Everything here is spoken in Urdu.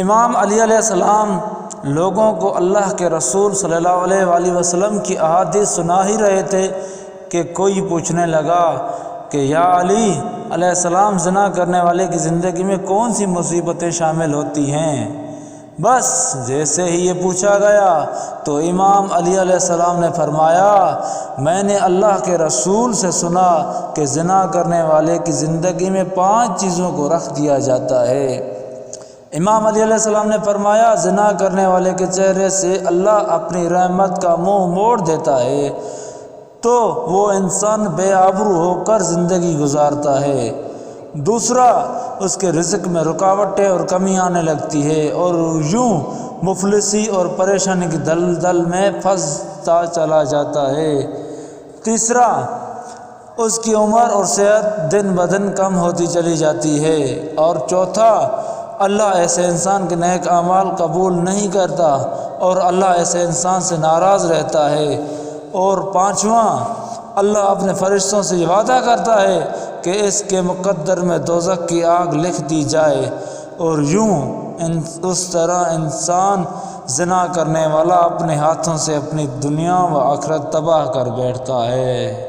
امام علی علیہ السلام لوگوں کو اللہ کے رسول صلی اللہ علیہ وآلہ وسلم کی احادیث سنا ہی رہے تھے کہ کوئی پوچھنے لگا کہ یا علی علیہ السلام زنا کرنے والے کی زندگی میں کون سی مصیبتیں شامل ہوتی ہیں؟ بس جیسے ہی یہ پوچھا گیا تو امام علی علیہ السلام نے فرمایا میں نے اللہ کے رسول سے سنا کہ زنا کرنے والے کی زندگی میں 5 چیزوں کو رکھ دیا جاتا ہے۔ امام علی علیہ السلام نے فرمایا زنا کرنے والے کے چہرے سے اللہ اپنی رحمت کا منہ موڑ دیتا ہے تو وہ انسان بے آبرو ہو کر زندگی گزارتا ہے۔ دوسرا، اس کے رزق میں رکاوٹیں اور کمی آنے لگتی ہے اور یوں مفلسی اور پریشانی کی دلدل میں پھنستا چلا جاتا ہے۔ تیسرا، اس کی عمر اور صحت دن بدن کم ہوتی چلی جاتی ہے۔ اور چوتھا، اللہ ایسے انسان کے نیک اعمال قبول نہیں کرتا اور اللہ ایسے انسان سے ناراض رہتا ہے۔ اور پانچواں، اللہ اپنے فرشتوں سے یہ وعدہ کرتا ہے کہ اس کے مقدر میں دوزخ کی آگ لکھ دی جائے، اور یوں اس طرح انسان زنا کرنے والا اپنے ہاتھوں سے اپنی دنیا و آخرت تباہ کر بیٹھتا ہے۔